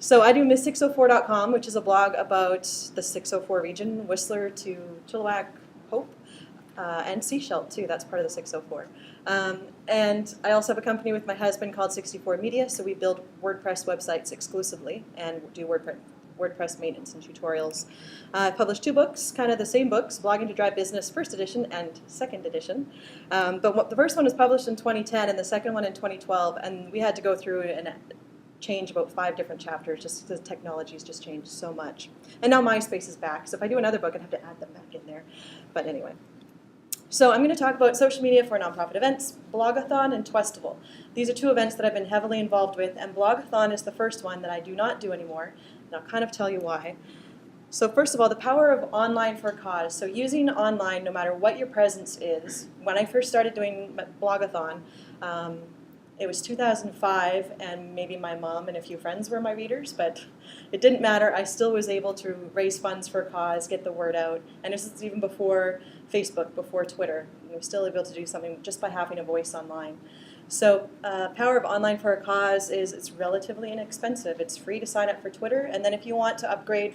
So I do Miss604.com, which is a blog about the 604 region, Whistler to Chilliwack, Hope, and Seashell too. That's part of the 604. And I also have a company with my husband called 64 Media, so we build WordPress websites exclusively and do WordPress maintenance and tutorials. I've published 2 books, kind of the same books, Blogging to Drive Business, first edition and second edition. But the first one was published in 2010 and the second one in 2012, and we had to go through and change about 5 different chapters just because technology's just changed so much. And now MySpace is back, so if I do another book, I'd have to add them back in there. But anyway. So I'm going to talk about social media for nonprofit events, Blogathon and Twestival. These are 2 events that I've been heavily involved with, and Blogathon is the first one that I do not do anymore, and I'll kind of tell you why. So first of all, the power of online for a cause. So using online, no matter what your presence is. When I first started doing Blogathon, it was 2005, and maybe my mom and a few friends were my readers, but it didn't matter. I still was able to raise funds for a cause, get the word out, and this is even before Facebook, before Twitter. I was still able to do something just by having a voice online. So power of online for a cause is it's relatively inexpensive. It's free to sign up for Twitter, and then if you want to upgrade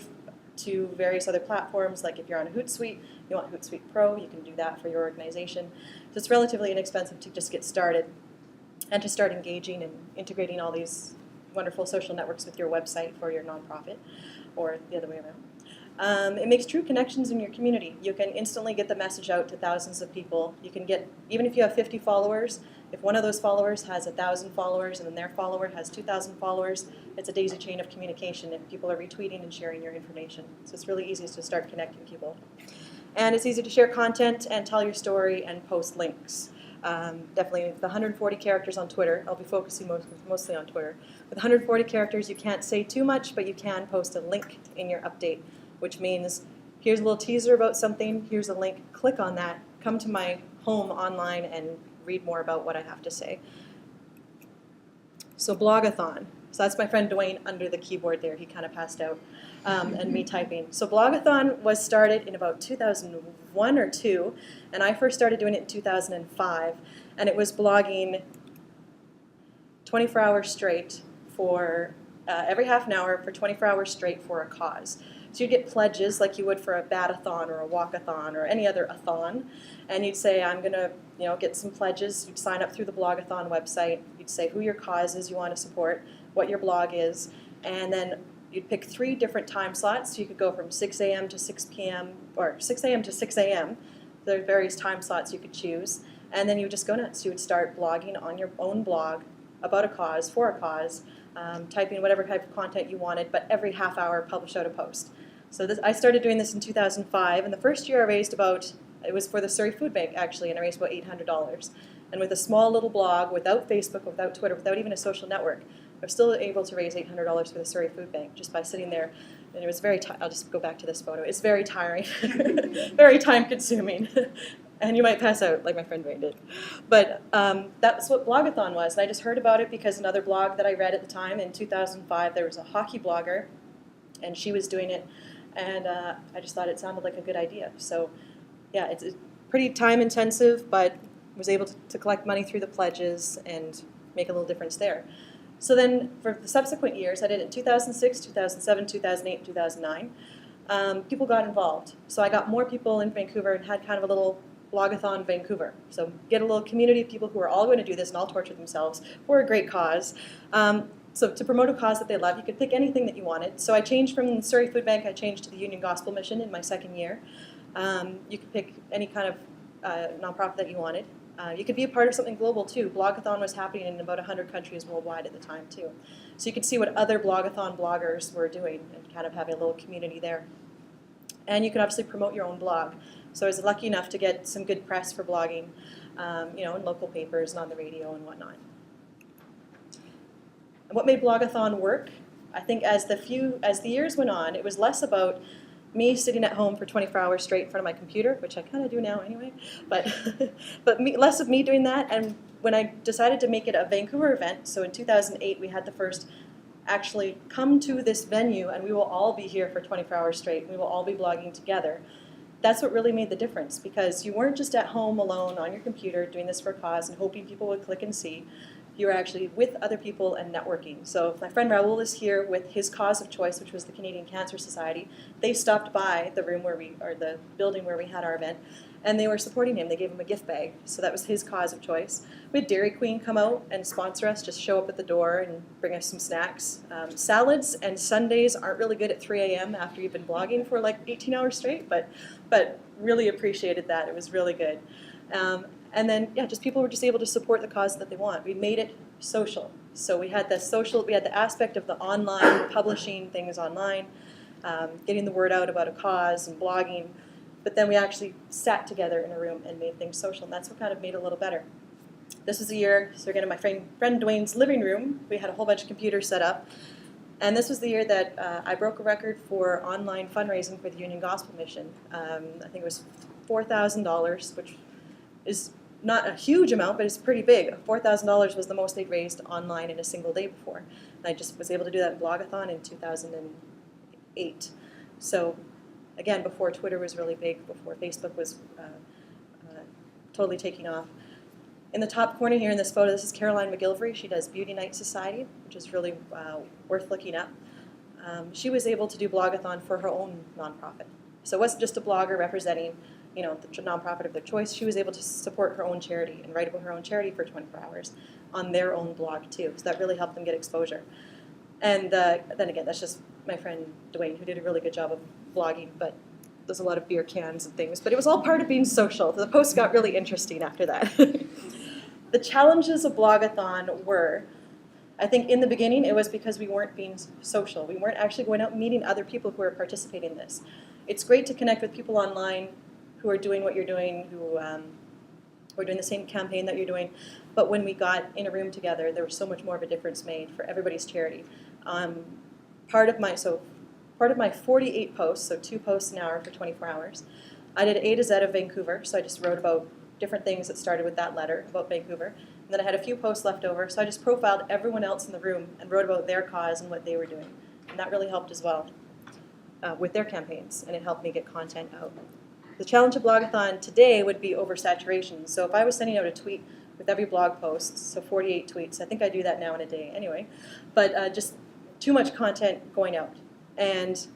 to various other platforms, like if you're on a Hootsuite, you want Hootsuite Pro, you can do that for your organization. So it's relatively inexpensive to just get started and to start engaging and integrating all these wonderful social networks with your website for your nonprofit, or the other way around. It makes true connections in your community. You can instantly get the message out to thousands of people. You can get, even if you have 50 followers, if one of those followers has 1,000 followers and then their follower has 2,000 followers, it's a daisy chain of communication if people are retweeting and sharing your information. So it's really easy to start connecting people. And it's easy to share content and tell your story and post links. Definitely the 140 characters on Twitter. I'll be focusing mostly on Twitter. With 140 characters, you can't say too much, but you can post a link in your update, which means here's a little teaser about something, here's a link, click on that, come to my home online and read more about what I have to say. So Blogathon. So that's my friend Dwayne under the keyboard there. He kind of passed out, and me typing. So Blogathon was started in about 2001 or 2, and I first started doing it in 2005, and it was blogging 24 hours straight for every half an hour for 24 hours straight for a cause. So you'd get pledges like you would for a badathon or a walkathon or any other athon, and you'd say, I'm going to get some pledges. You'd sign up through the Blogathon website. You'd say who your cause is you want to support, what your blog is, and then you'd pick 3 different time slots. So you could go from 6 a.m. to 6 p.m. or 6 a.m. to 6 a.m. There are various time slots you could choose, and then you would just go nuts. You would start blogging on your own blog about a cause, for a cause, type in whatever type of content you wanted, but every half hour publish out a post. So I started doing this in 2005, and the first year I raised it was for the Surrey Food Bank actually, and I raised about $800. And with a small little blog, without Facebook, without Twitter, without even a social network, I was still able to raise $800 for the Surrey Food Bank just by sitting there. And it was I'll just go back to this photo. It's very tiring, very time consuming. And you might pass out like my friend Ray did. But that's what Blogathon was. And I just heard about it because another blog that I read at the time in 2005, there was a hockey blogger, and she was doing it. And I just thought it sounded like a good idea. So yeah, it's pretty time intensive, but was able to collect money through the pledges and make a little difference there. So then for the subsequent years, I did it in 2006, 2007, 2008, 2009. People got involved. So I got more people in Vancouver and had kind of a little Blogathon Vancouver. So get a little community of people who are all going to do this and all torture themselves for a great cause. So to promote a cause that they love, you could pick anything that you wanted. So I changed from the Surrey Food Bank, I changed to the Union Gospel Mission in my second year. You could pick any kind of nonprofit that you wanted. You could be a part of something global too. Blogathon was happening in about 100 countries worldwide at the time too. So you could see what other Blogathon bloggers were doing and kind of having a little community there. And you could obviously promote your own blog. So I was lucky enough to get some good press for blogging, in local papers and on the radio and whatnot. And what made Blogathon work? I think as the years went on, it was less about me sitting at home for 24 hours straight in front of my computer, which I kind of do now anyway, but less of me doing that. And when I decided to make it a Vancouver event, so in 2008 we had the first actually come to this venue and we will all be here for 24 hours straight. We will all be blogging together. That's what really made the difference, because you weren't just at home alone on your computer doing this for a cause and hoping people would click and see. you were actually with other people and networking. So my friend Raoul is here with his cause of choice, which was the Canadian Cancer Society. They stopped by the room or the building where we had our event, and they were supporting him. They gave him a gift bag, so that was his cause of choice. We had Dairy Queen come out and sponsor us, just show up at the door and bring us some snacks. Salads and sundaes aren't really good at 3 a.m. after you've been blogging for like 18 hours straight, but really appreciated that. It was really good. And then, yeah, just people were just able to support the cause that they want. We made it social. So we had the aspect of the online, publishing things online, getting the word out about a cause and blogging, but then we actually sat together in a room and made things social, and that's what kind of made it a little better. This was the year, so again in my friend Dwayne's living room, we had a whole bunch of computers set up, and this was the year that I broke a record for online fundraising for the Union Gospel Mission. I think it was $4,000, which is not a huge amount, but it's pretty big. $4,000 was the most they'd raised online in a single day before. And I just was able to do that in Blogathon in 2008. So again, before Twitter was really big, before Facebook was totally taking off. In the top corner here in this photo, this is Caroline McGilvery. She does Beauty Night Society, which is really worth looking up. She was able to do Blogathon for her own nonprofit. So it wasn't just a blogger representing the nonprofit of their choice. She was able to support her own charity and write about her own charity for 24 hours on their own blog too. So that really helped them get exposure. And then again, that's just my friend Dwayne, who did a really good job of blogging, but there's a lot of beer cans and things. But it was all part of being social. The posts got really interesting after that. The challenges of Blogathon were, I think in the beginning, it was because we weren't being social. We weren't actually going out and meeting other people who are participating in this. It's great to connect with people online who are doing what you're doing, who are doing the same campaign that you're doing. But when we got in a room together, there was so much more of a difference made for everybody's charity. Part of my 48 posts, so 2 posts an hour for 24 hours, I did A to Z of Vancouver, so I just wrote about different things that started with that letter about Vancouver. And then I had a few posts left over, so I just profiled everyone else in the room and wrote about their cause and what they were doing. And that really helped as well with their campaigns, and it helped me get content out. The challenge of Blogathon today would be oversaturation. So if I was sending out a tweet with every blog post, so 48 tweets, I think I do that now in a day anyway, but just too much content going out. And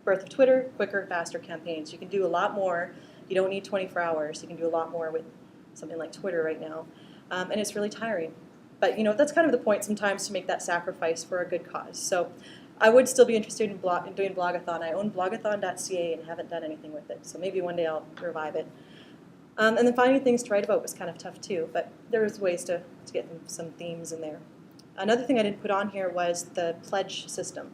birth of Twitter, quicker, faster campaigns. You can do a lot more. You don't need 24 hours. You can do a lot more with something like Twitter right now. And it's really tiring. But that's kind of the point sometimes, to make that sacrifice for a good cause. So I would still be interested in doing Blogathon. I own blogathon.ca and haven't done anything with it, so maybe one day I'll revive it. And then finding things to write about was kind of tough too, but there was ways to get some themes in there. Another thing I didn't put on here was the pledge system.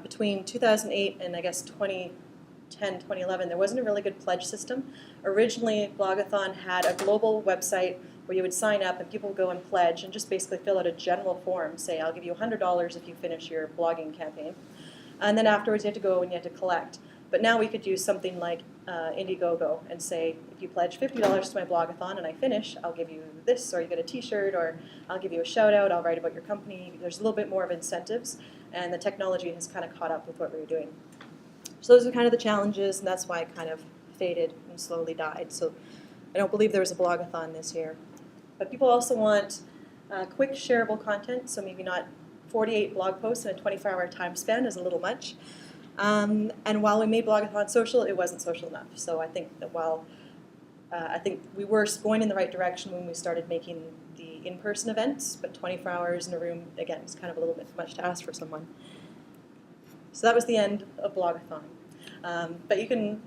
Between 2008 and I guess 2010, 2011, there wasn't a really good pledge system. Originally, Blogathon had a global website where you would sign up and people would go and pledge and just basically fill out a general form, say, I'll give you $100 if you finish your blogging campaign. And then afterwards you had to go and you had to collect. But now we could use something like Indiegogo and say, if you pledge $50 to my Blogathon and I finish, I'll give you this, or you get a t-shirt, or I'll give you a shout out, I'll write about your company. There's a little bit more of incentives, and the technology has kind of caught up with what we were doing. So those are kind of the challenges, and that's why it kind of faded and slowly died. So I don't believe there was a Blogathon this year. But people also want quick shareable content, so maybe not 48 blog posts in a 24-hour time span is a little much. And while we made Blogathon social, it wasn't social enough. So I think that I think we were going in the right direction when we started making the in-person events, but 24 hours in a room, again, is kind of a little bit much to ask for someone. So that was the end of Blogathon. But you can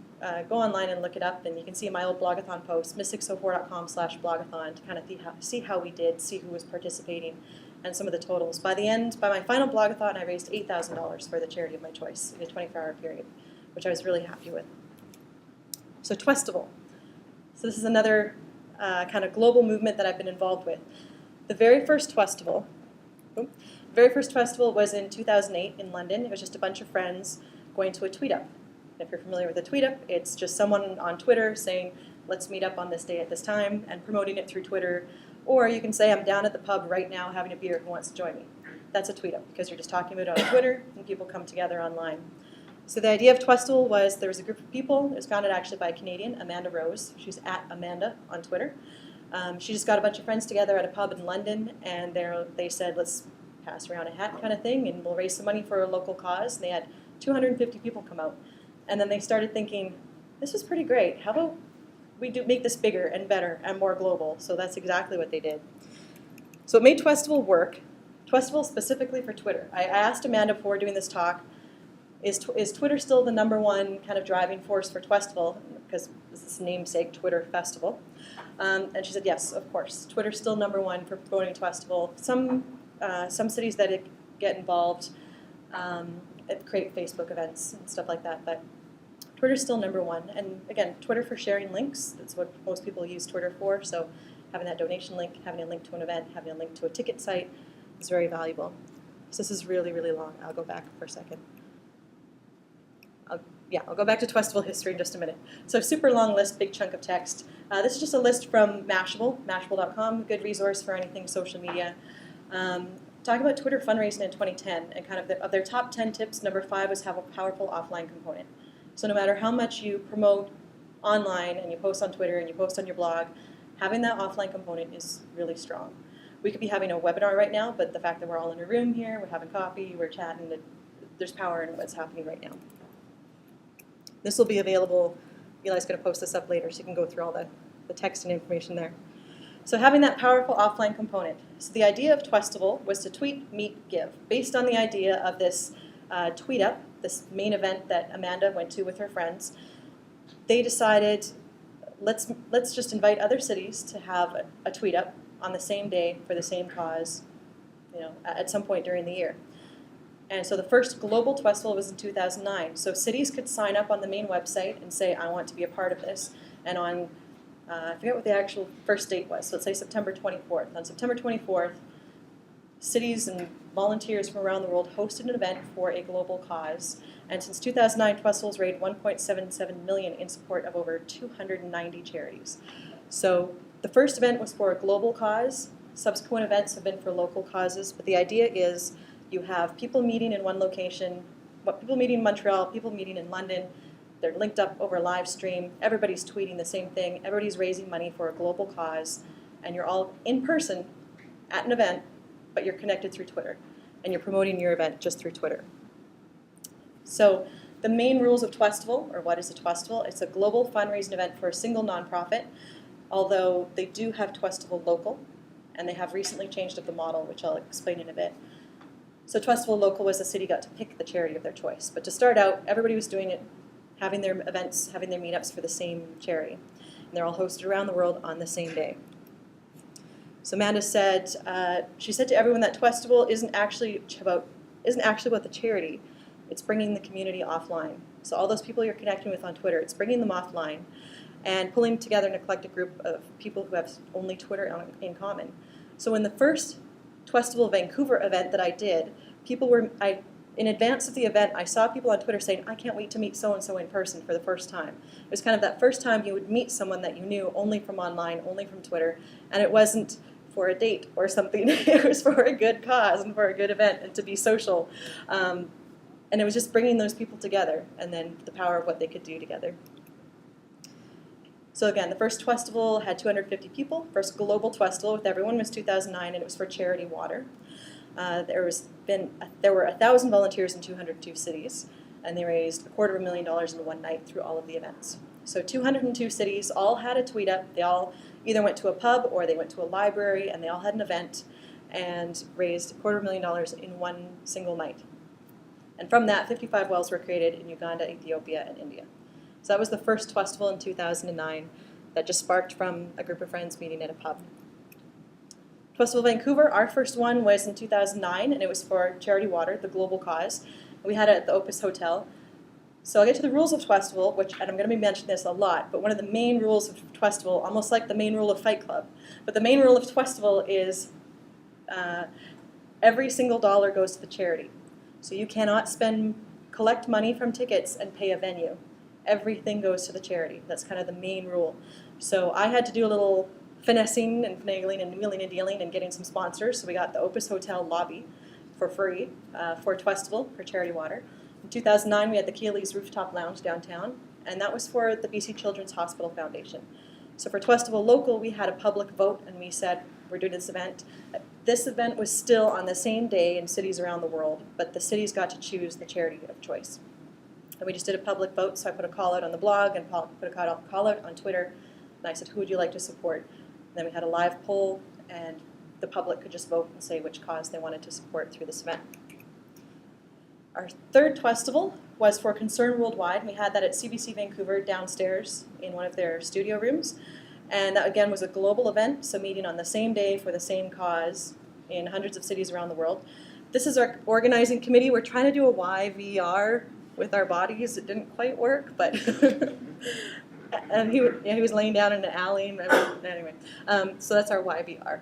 go online and look it up, and you can see my old Blogathon post, mystics04.com/blogathon, to kind of see how we did, see who was participating, and some of the totals. By my final Blogathon, I raised $8,000 for the charity of my choice in a 24-hour period, which I was really happy with. So Twestival. So this is another kind of global movement that I've been involved with. The very first Twestival was in 2008 in London. It was just a bunch of friends going to a tweet-up. If you're familiar with a tweet-up, it's just someone on Twitter saying, let's meet up on this day at this time, and promoting it through Twitter. Or you can say, I'm down at the pub right now having a beer, who wants to join me? That's a tweet-up, because you're just talking about it on Twitter, and people come together online. So the idea of Twestival was there was a group of people. It was founded actually by a Canadian, Amanda Rose. She's at Amanda on Twitter. She just got a bunch of friends together at a pub in London, and they said, let's pass around a hat kind of thing, and we'll raise some money for a local cause. And they had 250 people come out. And then they started thinking, this is pretty great. How about we make this bigger and better and more global? So that's exactly what they did. So it made Twestival work. Twestival specifically for Twitter. I asked Amanda before doing this talk, is Twitter still the #1 kind of driving force for Twestival? Because this is namesake, Twitter Festival. And she said, yes, of course. Twitter's still #1 for promoting Twestival. Some cities that get involved create Facebook events and stuff like that, but Twitter's still #1. And again, Twitter for sharing links. That's what most people use Twitter for. So having that donation link, having a link to an event, having a link to a ticket site is very valuable. So this is really, really long. I'll go back for a second. I'll go back to Twestival history in just a minute. So super long list, big chunk of text. This is just a list from Mashable, mashable.com, good resource for anything social media. Talking about Twitter fundraising in 2010, and kind of their top 10 tips, number 5 was have a powerful offline component. So no matter how much you promote online and you post on Twitter and you post on your blog, having that offline component is really strong. We could be having a webinar right now, but the fact that we're all in a room here, we're having coffee, we're chatting, there's power in what's happening right now. This will be available. Eli's going to post this up later so you can go through all the text and information there. So having that powerful offline component. So the idea of Twestival was to tweet, meet, give. Based on the idea of this tweet up, this main event that Amanda went to with her friends, they decided, let's just invite other cities to have a tweet up on the same day for the same cause, at some point during the year. And so the first global Twestival was in 2009. So cities could sign up on the main website and say, I want to be a part of this. And on, I forget what the actual first date was, so let's say September 24th. On September 24th, cities and volunteers from around the world hosted an event for a global cause. And since 2009, Twestival's raised $1.77 million in support of over 290 charities. So the first event was for a global cause. Subsequent events have been for local causes. But the idea is you have people meeting in one location, people meeting in Montreal, people meeting in London. They're linked up over a live stream. Everybody's tweeting the same thing. Everybody's raising money for a global cause. And you're all in person at an event, but you're connected through Twitter. And you're promoting your event just through Twitter. So the main rules of Twestival, or what is a Twestival? It's a global fundraising event for a single nonprofit, although they do have Twestival Local, and they have recently changed up the model, which I'll explain in a bit. So Twestival Local was the city got to pick the charity of their choice. But to start out, everybody was doing it, having their events, having their meetups for the same charity. And they're all hosted around the world on the same day. So Amanda said, she said to everyone that Twestival isn't actually about the charity. It's bringing the community offline. So all those people you're connecting with on Twitter, it's bringing them offline and pulling together in a collective group of people who have only Twitter in common. So in the first Twestival Vancouver event that I did, in advance of the event, I saw people on Twitter saying, I can't wait to meet so-and-so in person for the first time. It was kind of that first time you would meet someone that you knew only from online, only from Twitter, and it wasn't for a date or something. It was for a good cause and for a good event and to be social. And it was just bringing those people together and then the power of what they could do together. So again, the first Twestival had 250 people. First global Twestival with everyone was 2009, and it was for charity water. There were 1,000 volunteers in 202 cities, and they raised $250,000 in one night through all of the events. So 202 cities all had a tweet up. They all either went to a pub or they went to a library, and they all had an event and raised $250,000 in one single night. And from that, 55 wells were created in Uganda, Ethiopia, and India. So that was the first Twestival in 2009 that just sparked from a group of friends meeting at a pub. Twestival Vancouver, our first one was in 2009, and it was for charity water, the global cause. We had it at the Opus Hotel. So I'll get to the rules of Twestival, and I'm going to be mentioning this a lot, but one of the main rules of Twestival, almost like the main rule of Fight Club, but the main rule of Twestival is every single dollar goes to the charity. So you cannot collect money from tickets and pay a venue. Everything goes to the charity. That's kind of the main rule. So I had to do a little finessing and finagling and wheeling and dealing and getting some sponsors. So we got the Opus Hotel lobby for free for Twestival, for charity water. In 2009, we had the Keeley's Rooftop Lounge downtown, and that was for the BC Children's Hospital Foundation. So for Twestival Local, we had a public vote, and we said, we're doing this event. This event was still on the same day in cities around the world, but the cities got to choose the charity of choice. And we just did a public vote, so I put a call out on the blog and put a call out on Twitter, and I said, who would you like to support? And then we had a live poll, and the public could just vote and say which cause they wanted to support through this event. Our third Twestival was for Concern Worldwide. We had that at CBC Vancouver downstairs in one of their studio rooms. And that, again, was a global event, so meeting on the same day for the same cause in hundreds of cities around the world. This is our organizing committee. We're trying to do a YVR with our bodies. It didn't quite work, but and he was laying down in an alley. Anyway, so that's our YVR.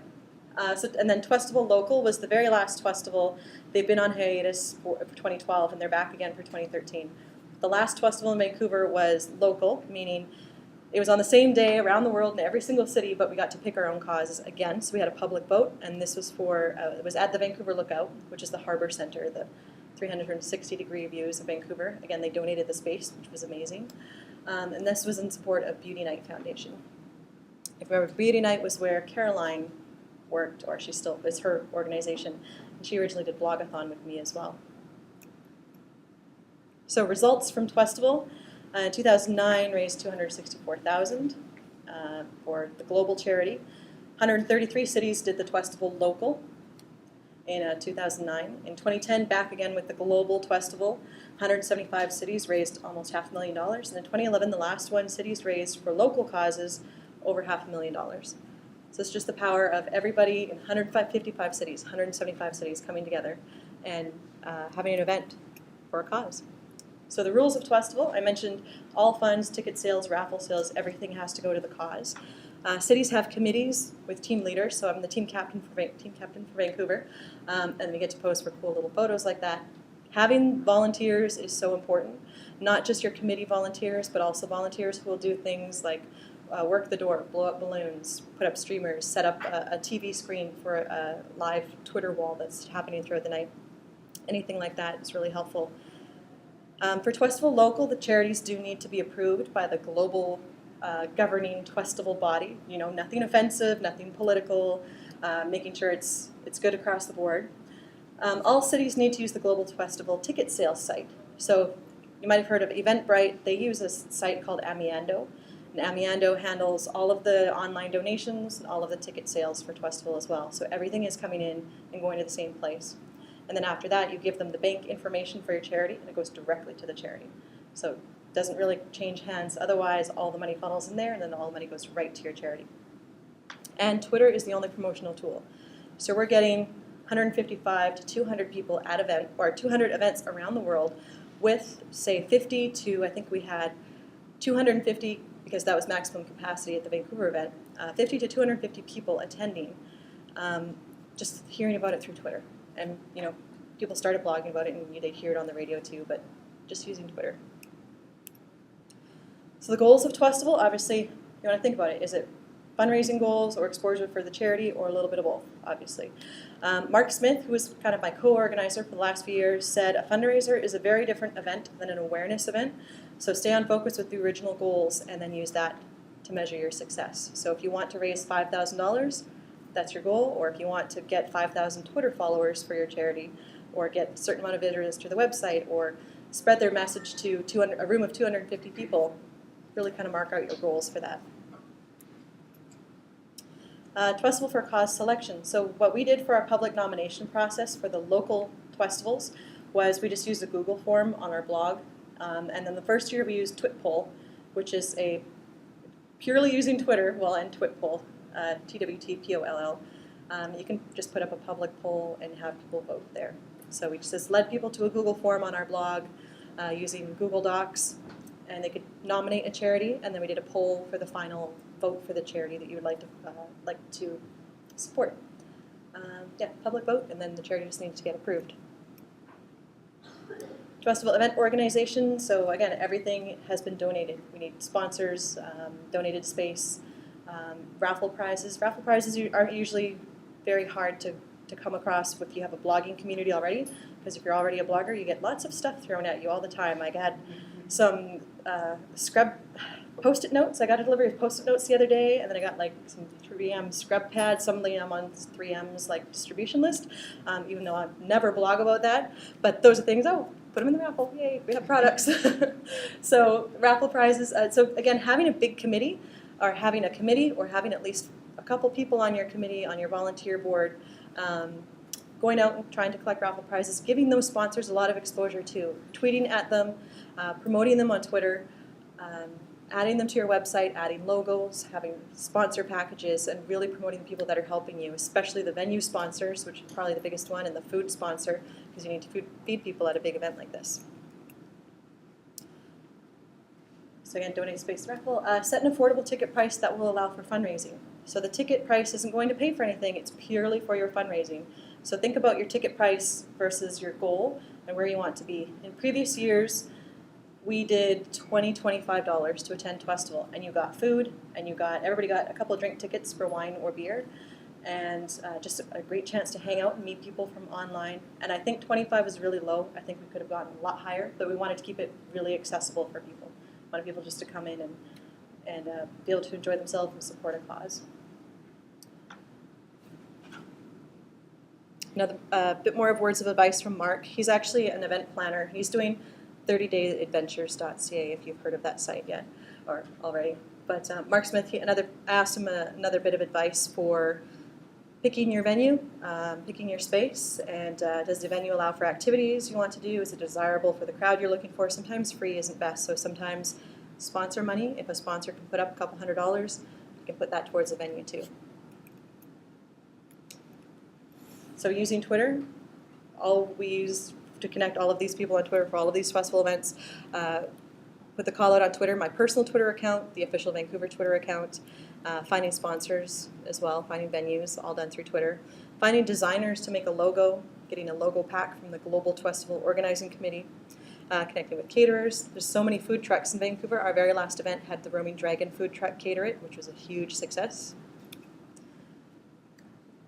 And then Twestival Local was the very last Twestival. They've been on hiatus for 2012, and they're back again for 2013. The last Twestival in Vancouver was local, meaning it was on the same day around the world in every single city, but we got to pick our own causes again. So we had a public vote, and this was for, it was at the Vancouver Lookout, which is the harbor center, the 360-degree views of Vancouver. Again, they donated the space, which was amazing. And this was in support of Beauty Night Foundation. If you remember, Beauty Night was where Caroline worked, or she still is her organization, and she originally did Blogathon with me as well. So results from Twestival. In 2009, raised $264,000 for the global charity. 133 cities did the Twestival Local in 2009. In 2010, back again with the global Twestival. 175 cities raised almost $500,000. And in 2011, the last one, cities raised for local causes over $500,000. So it's just the power of everybody in 155 cities, 175 cities coming together and having an event for a cause. So the rules of Twestival, I mentioned all funds, ticket sales, raffle sales, everything has to go to the cause. Cities have committees with team leaders, so I'm the team captain for Vancouver, and we get to post for cool little photos like that. Having volunteers is so important, not just your committee volunteers, but also volunteers who will do things like work the door, blow up balloons, put up streamers, set up a TV screen for a live Twitter wall that's happening throughout the night. Anything like that is really helpful. For Twestival Local, the charities do need to be approved by the global governing Twestival body. You know, nothing offensive, nothing political, making sure it's good across the board. All cities need to use the Global Twestival ticket sales site. So you might have heard of Eventbrite. They use a site called Amiando. And Amiando handles all of the online donations and all of the ticket sales for Twestival as well. So everything is coming in and going to the same place. And then after that, you give them the bank information for your charity, and it goes directly to the charity. So it doesn't really change hands. Otherwise, all the money funnels in there, and then all the money goes right to your charity. And Twitter is the only promotional tool. So we're getting 155 to 200 people at event, or 200 events around the world with, say, 50 to, I think we had 250, because that was maximum capacity at the Vancouver event, 50 to 250 people attending, just hearing about it through Twitter. And, you know, people started blogging about it, and they'd hear it on the radio too, but just using Twitter. So the goals of Twestival, obviously, you want to think about it. Is it fundraising goals or exposure for the charity, or a little bit of both, obviously? Mark Smith, who was kind of my co-organizer for the last few years, said a fundraiser is a very different event than an awareness event. So stay on focus with the original goals and then use that to measure your success. So if you want to raise $5,000, that's your goal, or if you want to get 5,000 Twitter followers for your charity, or get a certain amount of visitors to the website, or spread their message to a room of 250 people, really kind of mark out your goals for that. Twestival for cause selection. So what we did for our public nomination process for the local Twestivals was we just used a Google form on our blog, and then the first year we used TwitPoll, which is a purely using Twitter, well, and TwitPoll. TWTPOLL. You can just put up a public poll and have people vote there. So we just led people to a Google form on our blog using Google Docs, and they could nominate a charity, and then we did a poll for the final vote for the charity that you would like to support. Yeah, public vote, and then the charity just needs to get approved. Twestival event organization. So again, everything has been donated. We need sponsors, donated space. Raffle prizes. Raffle prizes aren't usually very hard to come across if you have a blogging community already, because if you're already a blogger, you get lots of stuff thrown at you all the time. Like I had some scrub Post-it notes. I got a delivery of Post-it notes the other day, and then I got like some 3M scrub pads. Somebody I'm on 3M's like distribution list, even though I never blog about that. But those are things. Oh, put them in the raffle! Yay, we have products. So raffle prizes. So again, having a big committee, or having a committee, or having at least a couple people on your committee, on your volunteer board, going out and trying to collect raffle prizes, giving those sponsors a lot of exposure too, tweeting at them, promoting them on Twitter. Adding them to your website, adding logos, having sponsor packages, and really promoting the people that are helping you, especially the venue sponsors, which is probably the biggest one, and the food sponsor, because you need to feed people at a big event like this. So again, donate space raffle. Set an affordable ticket price that will allow for fundraising. So the ticket price isn't going to pay for anything, it's purely for your fundraising. So think about your ticket price versus your goal and where you want to be. In previous years, we did $20, $25 to attend Twestival, and you got food, and everybody got a couple of drink tickets for wine or beer, and just a great chance to hang out and meet people from online. And I think 25 is really low. I think we could have gotten a lot higher, but we wanted to keep it really accessible for people. We wanted people just to come in and be able to enjoy themselves and support a cause. Another bit more of words of advice from Mark. He's actually an event planner. He's doing 30dayadventures.ca if you've heard of that site yet or already. But Mark Smith, I asked him another bit of advice for picking your venue, picking your space, and does the venue allow for activities you want to do? Is it desirable for the crowd you're looking for? Sometimes free isn't best, so sometimes sponsor money. If a sponsor can put up a couple $100s, you can put that towards a venue too. So using Twitter, all we use to connect all of these people on Twitter for all of these festival events. Put the call out on Twitter, my personal Twitter account, the official Vancouver Twitter account, finding sponsors as well, finding venues, all done through Twitter. Finding designers to make a logo, getting a logo pack from the Global Twestival Organizing Committee, connecting with caterers. There's so many food trucks in Vancouver. Our very last event had the Roaming Dragon food truck cater it, which was a huge success.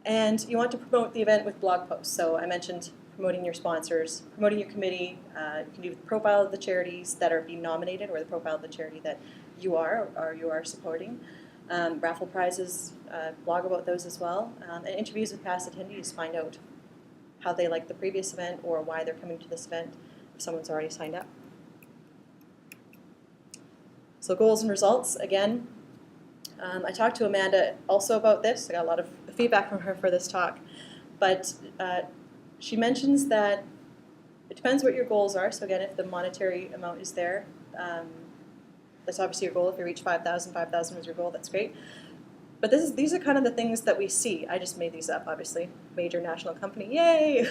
And you want to promote the event with blog posts. So I mentioned promoting your sponsors, promoting your committee. You can do the profile of the charities that are being nominated or the profile of the charity that you are or you are supporting. Raffle prizes, blog about those as well. And interviews with past attendees, find out how they liked the previous event or why they're coming to this event if someone's already signed up. So goals and results, again. I talked to Amanda also about this. I got a lot of feedback from her for this talk. But she mentions that it depends what your goals are. So again, if the monetary amount is there, that's obviously your goal. If you reach 5,000, 5,000 was your goal, that's great. But these are kind of the things that we see. I just made these up, obviously. Major national company, yay!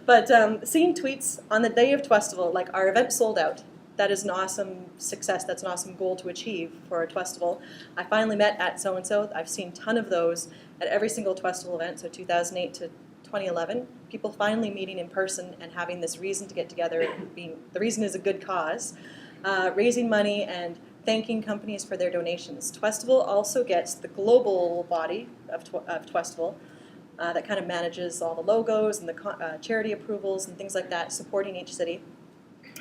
But seeing tweets on the day of Twestival, like our event sold out. That is an awesome success. That's an awesome goal to achieve for a Twestival. I finally met at so-and-so. I've seen a ton of those at every single Twestival event, so 2008 to 2011. People finally meeting in person and having this reason to get together. The reason is a good cause. Raising money and thanking companies for their donations. Twestival also gets the global body of Twestival that kind of manages all the logos and the charity approvals and things like that, supporting each city.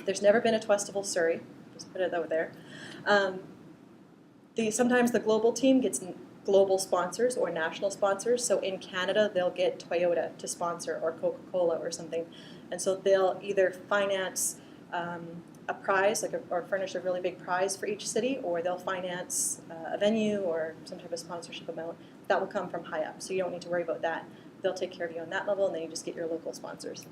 There's never been a Twestival Surrey, just put it out there. Sometimes the global team gets global sponsors or national sponsors. So in Canada, they'll get Toyota to sponsor or Coca-Cola or something. And so they'll either finance a prize, or furnish a really big prize for each city, or they'll finance a venue or some type of sponsorship amount. That will come from high up, so you don't need to worry about that. They'll take care of you on that level, and then you just get your local sponsors.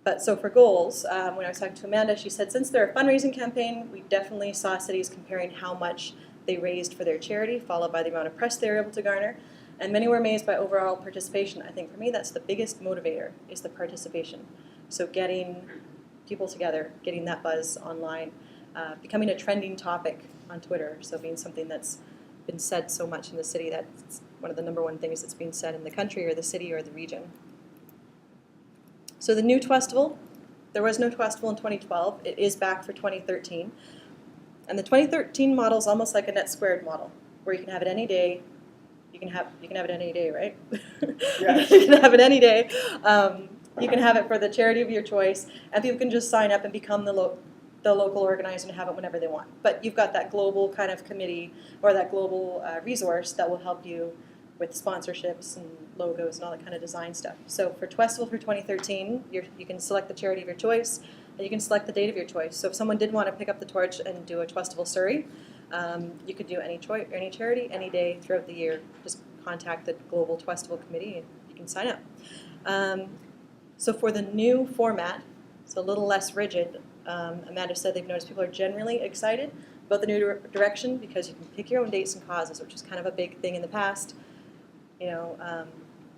But so for goals, when I was talking to Amanda, she said since they're a fundraising campaign, we definitely saw cities comparing how much they raised for their charity, followed by the amount of press they were able to garner. And many were amazed by overall participation. I think for me that's the biggest motivator, is the participation. So getting people together, getting that buzz online, becoming a trending topic on Twitter, so being something that's been said so much in the city, that's one of the #1 things that's being said in the country or the city or the region. So the new Twestival, there was no Twestival in 2012. It is back for 2013. And the 2013 model is almost like a NetSquared model, where you can have it any day. You can have it any day, right? Yes. You can have it any day. You can have it for the charity of your choice, and people can just sign up and become the local organizer and have it whenever they want. But you've got that global kind of committee or that global resource that will help you with sponsorships and logos and all that kind of design stuff. So for Twestival for 2013, you can select the charity of your choice, and you can select the date of your choice. So if someone did want to pick up the torch and do a Twestival Surrey, you could do any charity, any day throughout the year. Just contact the Global Twestival Committee and you can sign up. So for the new format, so a little less rigid, Amanda said they've noticed people are generally excited about the new direction because you can pick your own dates and causes, which is kind of a big thing in the past. You know,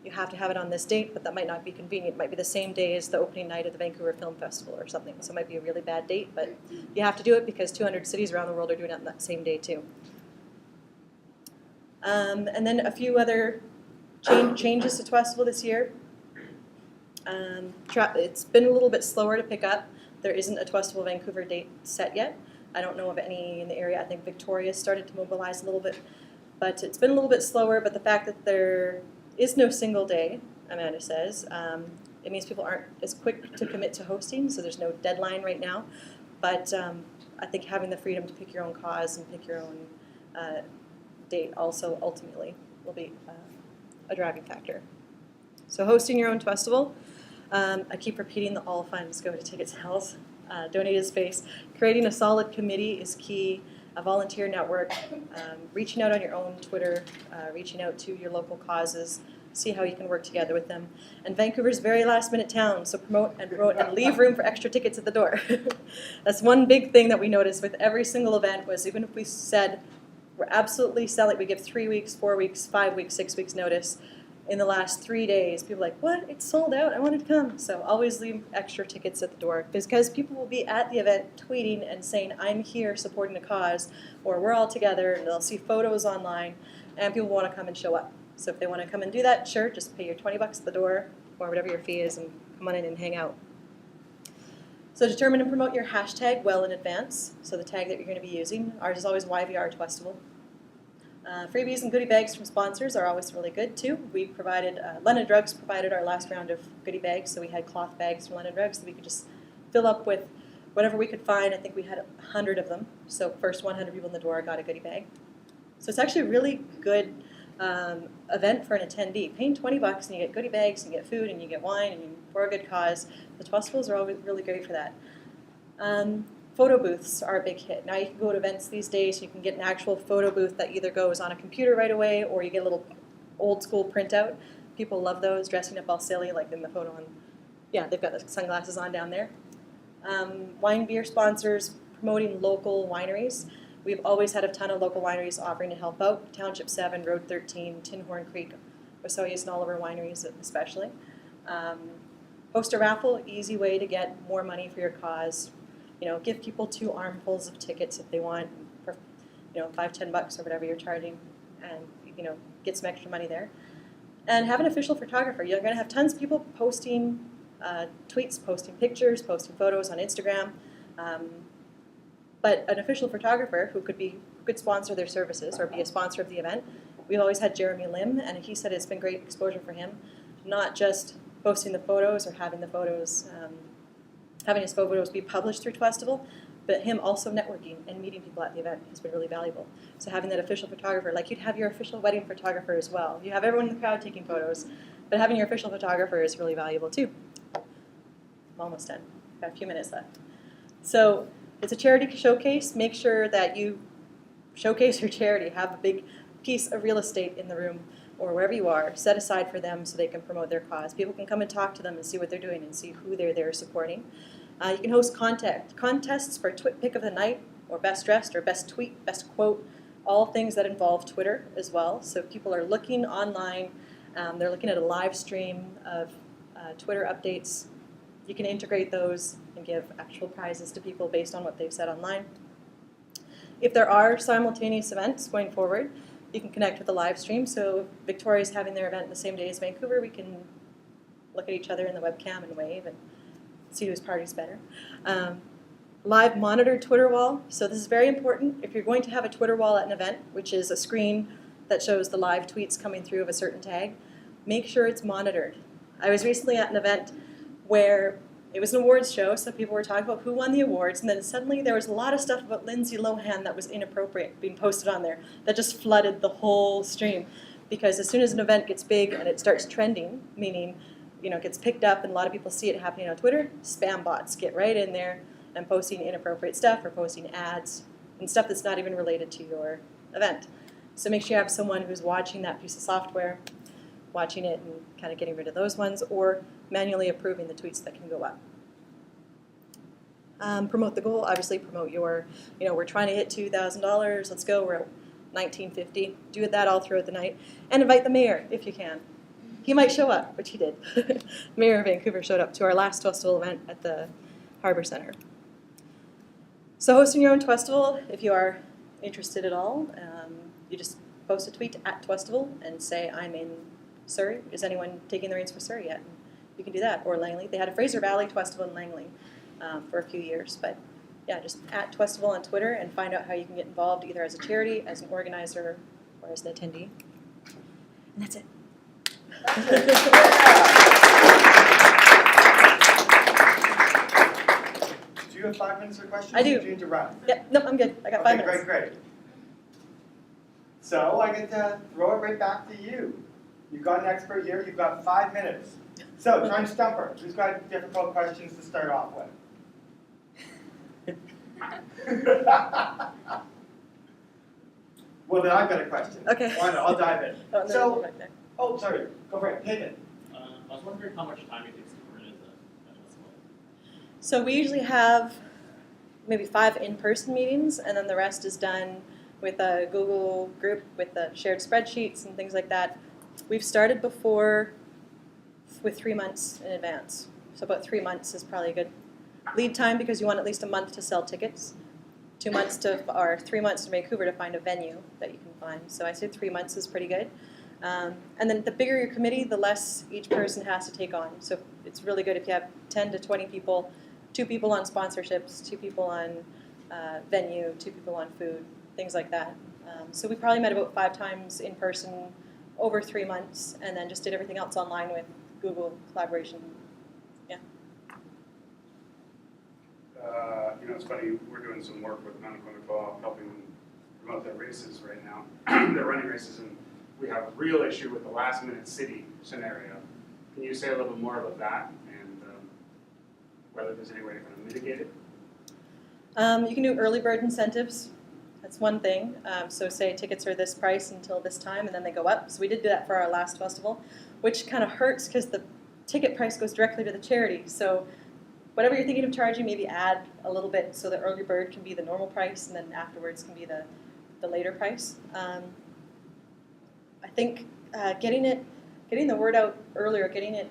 you have to have it on this date, but that might not be convenient. It might be the same day as the opening night of the Vancouver Film Festival or something, so it might be a really bad date, but you have to do it because 200 cities around the world are doing it on that same day too. And then a few other changes to Twestival this year. It's been a little bit slower to pick up. There isn't a Twestival Vancouver date set yet. I don't know of any in the area. I think Victoria started to mobilize a little bit, but it's been a little bit slower. But the fact that there is no single day, Amanda says, it means people aren't as quick to commit to hosting, so there's no deadline right now. But I think having the freedom to pick your own cause and pick your own date also ultimately will be a driving factor. So hosting your own Twestival, I keep repeating that all funds go to ticket sales, donated space. Creating a solid committee is key, a volunteer network, reaching out on your own Twitter, reaching out to your local causes, see how you can work together with them. And Vancouver's a very last minute town, so promote and leave room for extra tickets at the door. That's one big thing that we noticed with every single event was even if we said we're absolutely selling, we give 3 weeks, 4 weeks, 5 weeks, 6 weeks notice. In the last 3 days, people are like, what? It's sold out. I wanted to come. So always leave extra tickets at the door because people will be at the event tweeting and saying, I'm here supporting a cause, or we're all together, and they'll see photos online, and people want to come and show up. So if they want to come and do that, sure, just pay your $20 at the door or whatever your fee is and come on in and hang out. So determine and promote your hashtag well in advance. So the tag that you're going to be using. Ours is always YVR Twestival. Freebies and goodie bags from sponsors are always really good too. We provided, London Drugs provided our last round of goodie bags, so we had cloth bags from London Drugs that we could just fill up with whatever we could find. I think we had 100 of them, so first 100 people in the door got a goodie bag. So it's actually a really good event for an attendee. Paying $20 and you get goodie bags, and you get food, and you get wine, and for a good cause. The Twestivals are always really great for that. Photo booths are a big hit. Now you can go to events these days, you can get an actual photo booth that either goes on a computer right away or you get a little old school printout. People love those, dressing up all silly like in the photo on, yeah, they've got the sunglasses on down there. Wine beer sponsors, promoting local wineries. We've always had a ton of local wineries offering to help out. Township 7, Road 13, Tinhorn Creek, Osoyoos and all of our wineries especially. Host a raffle, easy way to get more money for your cause. You know, give people 2 armfuls of tickets if they want for, you know, $5, $10 or whatever you're charging, and you know, get some extra money there. And have an official photographer. You're going to have tons of people posting tweets, posting pictures, posting photos on Instagram. But an official photographer who could sponsor their services or be a sponsor of the event. We've always had Jeremy Lim, and he said it's been great exposure for him, not just posting the photos or having the photos. Having his photos be published through Twestival, but him also networking and meeting people at the event has been really valuable. So having that official photographer, like you'd have your official wedding photographer as well. You have everyone in the crowd taking photos, but having your official photographer is really valuable too. I'm almost done. Got a few minutes left. So it's a charity showcase. Make sure that you showcase your charity. Have a big piece of real estate in the room or wherever you are, set aside for them so they can promote their cause. People can come and talk to them and see what they're doing and see who they're there supporting. You can host contests for pick of the night or best dressed or best tweet, best quote, all things that involve Twitter as well. So if people are looking online, they're looking at a live stream of Twitter updates, you can integrate those and give actual prizes to people based on what they've said online. If there are simultaneous events going forward, you can connect with the live stream. So if Victoria's having their event the same day as Vancouver, we can look at each other in the webcam and wave and see whose party's better. Live monitored Twitter wall. So this is very important. If you're going to have a Twitter wall at an event, which is a screen that shows the live tweets coming through of a certain tag, make sure it's monitored. I was recently at an event where it was an awards show, so people were talking about who won the awards, and then suddenly there was a lot of stuff about Lindsay Lohan that was inappropriate being posted on there that just flooded the whole stream. Because as soon as an event gets big and it starts trending, meaning it gets picked up and a lot of people see it happening on Twitter, spam bots get right in there and posting inappropriate stuff or posting ads and stuff that's not even related to your event. So make sure you have someone who's watching that piece of software, watching it and kind of getting rid of those ones, or manually approving the tweets that can go up. Promote the goal, obviously promote your, we're trying to hit $2,000, let's go, we're at $19.50. Do that all throughout the night. And invite the mayor if you can. He might show up, which he did. Mayor of Vancouver showed up to our last Twestival event at the Harbour Centre. So hosting your own Twestival, if you are interested at all, you just post a tweet at Twestival and say, I'm in Surrey. Is anyone taking the reins for Surrey yet? And you can do that. Or Langley. They had a Fraser Valley Twestival in Langley for a few years. But yeah, just at Twestival on Twitter and find out how you can get involved either as a charity, as an organizer, or as an attendee. And that's it. Do you have 5 minutes for questions? I do. Or do you need to run? Yep, no, I'm good. I got 5 minutes. Great. So I get to throw it right back to you. You've got an expert here. You've got 5 minutes. So time stumper. Who's got difficult questions to start off with? Well, then I've got a question. Okay. Why not? I'll dive in. Oh, no, So, back there. oh, sorry. Go for it. Pivot. I was wondering how much time it takes to organize a festival. So we usually have maybe 5 in-person meetings, and then the rest is done with a Google group with the shared spreadsheets and things like that. We've started before with 3 months in advance. So about 3 months is probably a good lead time because you want at least a month to sell tickets, 2 months to, or 3 months to Vancouver to find a venue that you can find. So I say 3 months is pretty good. And then the bigger your committee, the less each person has to take on. So it's really good if you have 10 to 20 people, 2 people on sponsorships, 2 people on venue, 2 people on food, things like that. So we probably met about 5 times in person over 3 months, and then just did everything else online with Google collaboration. Yeah. It's funny, we're doing some work with Mountain Co-op, helping them promote their races right now. They're running races, and we have a real issue with the last-minute city scenario. Can you say a little bit more about that, and whether there's any way to kind of mitigate it? You can do early bird incentives. That's one thing. So say tickets are this price until this time, and then they go up. So we did do that for our last festival, which kind of hurts because the ticket price goes directly to the charity. So whatever you're thinking of charging, maybe add a little bit so the early bird can be the normal price, and then afterwards can be the later price. I think getting the word out earlier, getting it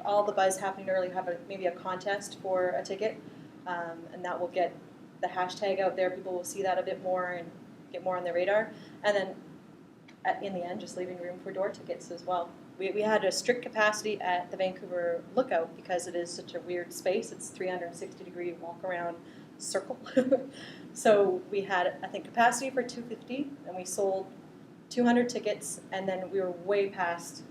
all the buzz happening early, have maybe a contest for a ticket, and that will get the hashtag out there. People will see that a bit more and get more on their radar. And then in the end, just leaving room for door tickets as well. We had a strict capacity at the Vancouver Lookout because it is such a weird space. It's 360-degree walk-around circle. So we had, I think, capacity for 250, and we sold 200 tickets, and then we were way past,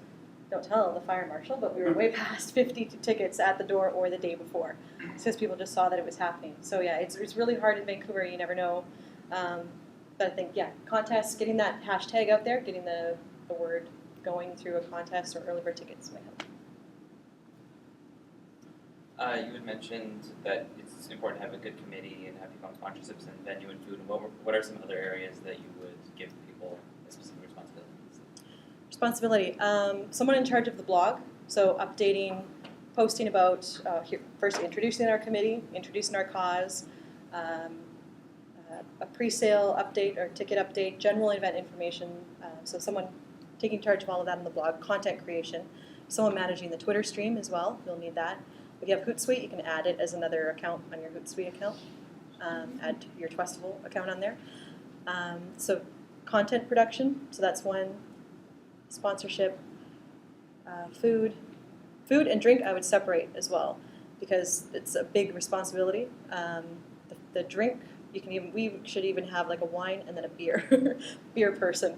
don't tell the fire marshal, but we were way past 50 tickets at the door or the day before, because people just saw that it was happening. So yeah, it's really hard in Vancouver, you never know. But I think, yeah, contests, getting that hashtag out there, getting the word going through a contest or early bird tickets might help. You had mentioned that it's important to have a good committee and have people on sponsorships and venue and food. And what are some other areas that you would give people a specific responsibility? Someone in charge of the blog, so updating, posting about, first introducing our committee, introducing our cause, a pre-sale update or ticket update, general event information, so someone taking charge of all of that on the blog, content creation, someone managing the Twitter stream as well, you'll need that. If you have Hootsuite, you can add it as another account on your Hootsuite account, add your Twestival account on there. So content production, so that's one. Sponsorship, food and drink I would separate as well because it's a big responsibility. The drink, we should even have like a wine and then a beer person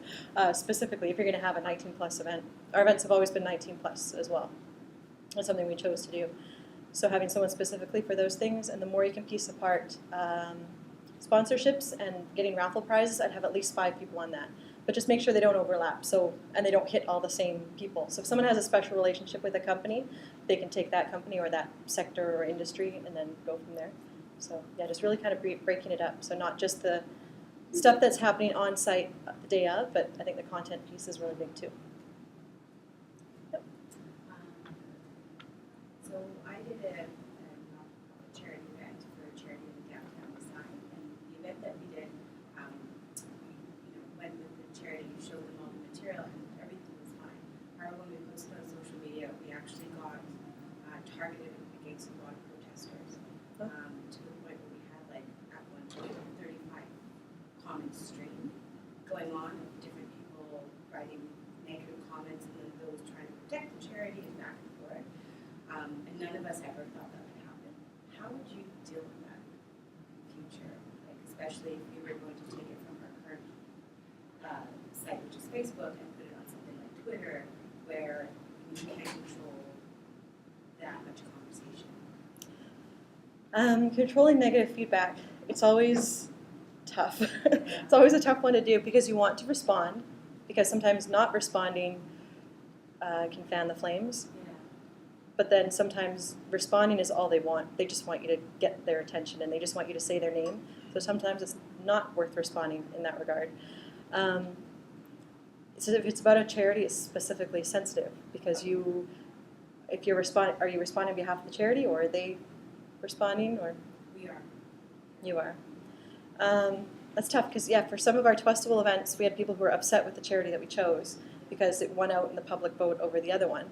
specifically if you're going to have a 19+ event. Our events have always been 19+ as well. That's something we chose to do. So having someone specifically for those things, and the more you can piece apart sponsorships and getting raffle prizes, I'd have at least 5 people on that. But just make sure they don't overlap, and they don't hit all the same people. So if someone has a special relationship with a company, they can take that company or that sector or industry and then go from there. So yeah, just really kind of breaking it up. So not just the stuff that's happening on site the day of, but I think the content piece is really big too. Yep. So I did a charity event for a charity in the downtown side, and the event that we did, went with the charity, showed them all the material, and everything was fine. However, when we posted on social media, we actually got targeted against a lot of protesters, to the point where we had, like, at one point, 35 comment stream going on of different people writing negative comments, and then those trying to protect the charity and back and forth. And none of us ever thought that would happen. How would you deal with that in the future? Like, especially if you were going to take it from our current site, which is Facebook, and put it on something like Twitter, where you can't control that much conversation. Controlling negative feedback, it's always tough. It's always a tough one to do because you want to respond, because sometimes not responding can fan the flames. Yeah. But then sometimes responding is all they want. They just want you to get their attention and they just want you to say their name. So sometimes it's not worth responding in that regard. So if it's about a charity, it's specifically sensitive because if you're responding, are you responding on behalf of the charity or are they responding or? We are. You are. That's tough because, yeah, for some of our Twestival events, we had people who were upset with the charity that we chose because it won out in the public vote over the other one.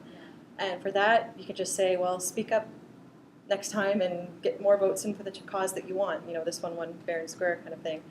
And for that, you could just say, well, speak up next time and get more votes in for the cause that you want. You know, this one won fair and square kind of thing.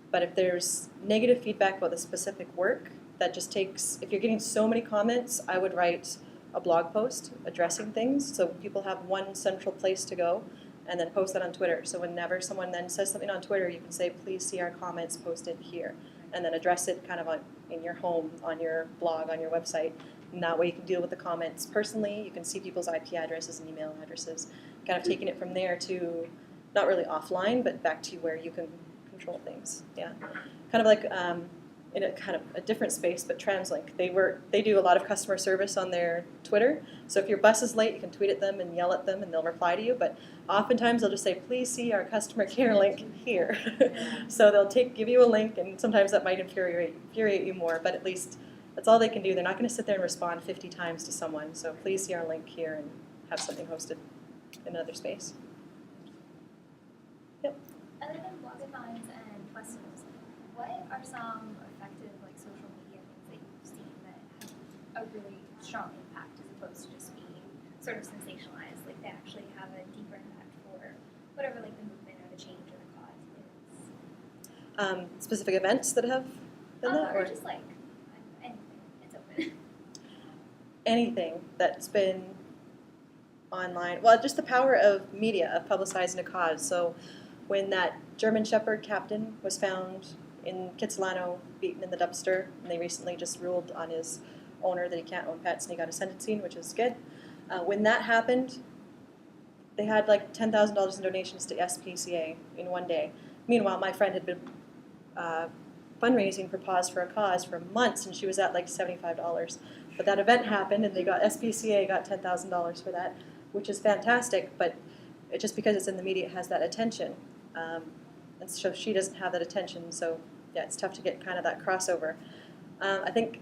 But if there's negative feedback about the specific work, that just takes, if you're getting so many comments, I would write a blog post addressing things so people have one central place to go and then post that on Twitter. So whenever someone then says something on Twitter, you can say, please see our comments posted here. And then address it kind of in your home, on your blog, on your website. And that way you can deal with the comments personally. You can see people's IP addresses and email addresses. Kind of taking it from there to, not really offline, but back to where you can control things. Yeah. Kind of like in a kind of a different space, but TransLink. They do a lot of customer service on their Twitter. So if your bus is late, you can tweet at them and yell at them and they'll reply to you. But oftentimes they'll just say, please see our customer care link here. So they'll give you a link, and sometimes that might infuriate you more, but at least that's all they can do. They're not going to sit there and respond 50 times to someone. So please see our link here and have something hosted in another space. Yep. Other than Blogathons and Twestivals, what are some effective social media things that you've seen that have a really strong impact as opposed to just being sort of sensationalized? Like they actually have a deeper impact for whatever the movement or the change or the cause is. Specific events that have done that? Or just anything. It's open. Anything that's been online. Well, just the power of media, of publicizing a cause. So when that German Shepherd captain was found in Kitsilano, beaten in the dumpster, and they recently just ruled on his owner that he can't own pets, and he got a sentencing, which is good. When that happened, they had like $10,000 in donations to SPCA in one day. Meanwhile, my friend had been fundraising for Paws for a Cause for months, and she was at like $75. But that event happened, and SPCA got $10,000 for that, which is fantastic. But just because it's in the media, it has that attention, and so she doesn't have that attention. So yeah, it's tough to get kind of that crossover. I think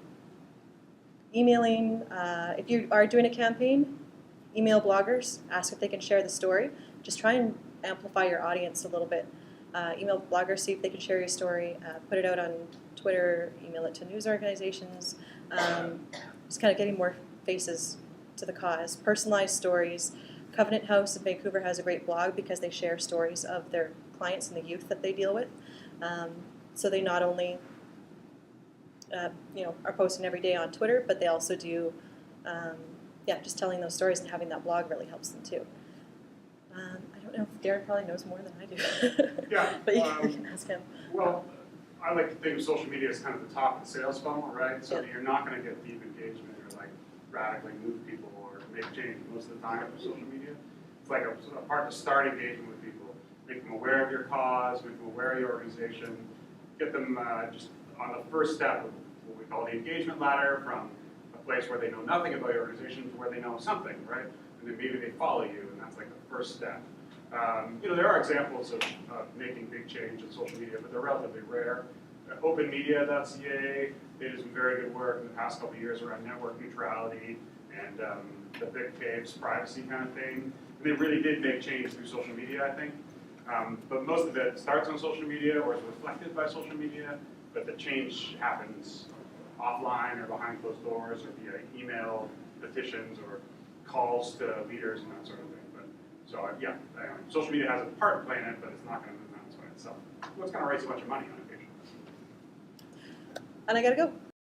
emailing, if you are doing a campaign, email bloggers, ask if they can share the story. Just try and amplify your audience a little bit. Email bloggers, see if they can share your story. Put it out on Twitter, email it to news organizations. Just kind of getting more faces to the cause. Personalized stories. Covenant House in Vancouver has a great blog because they share stories of their clients and the youth that they deal with. So they not only are posting every day on Twitter, but they also do, just telling those stories and having that blog really helps them too. I don't know if Darren probably knows more than I do. Yeah. But you can ask him. Well, I like to think of social media as kind of the top of the sales funnel, right? So Yeah. you're not going to get deep engagement or like radically move people or make change most of the time with social media. it's like a sort of part to start engagement with people. Make them aware of your cause, make them aware of your organization, get them just on the first step of what we call the engagement ladder, from a place where they know nothing about your organization to where they know something, right? And then maybe they follow you, and that's like the first step. There are examples of making big change in social media, but they're relatively rare. Openmedia.ca, they did some very good work in the past couple of years around network neutrality and the big caves privacy kind of thing. And they really did make change through social media, I think. But most of it starts on social media or is reflected by social media, but the change happens offline or behind closed doors or via email, petitions, or calls to leaders and that sort of thing. Social media has a part to play in it, but it's not going to move mountains by itself. Well, it's going to raise a bunch of money on occasion. And I gotta go.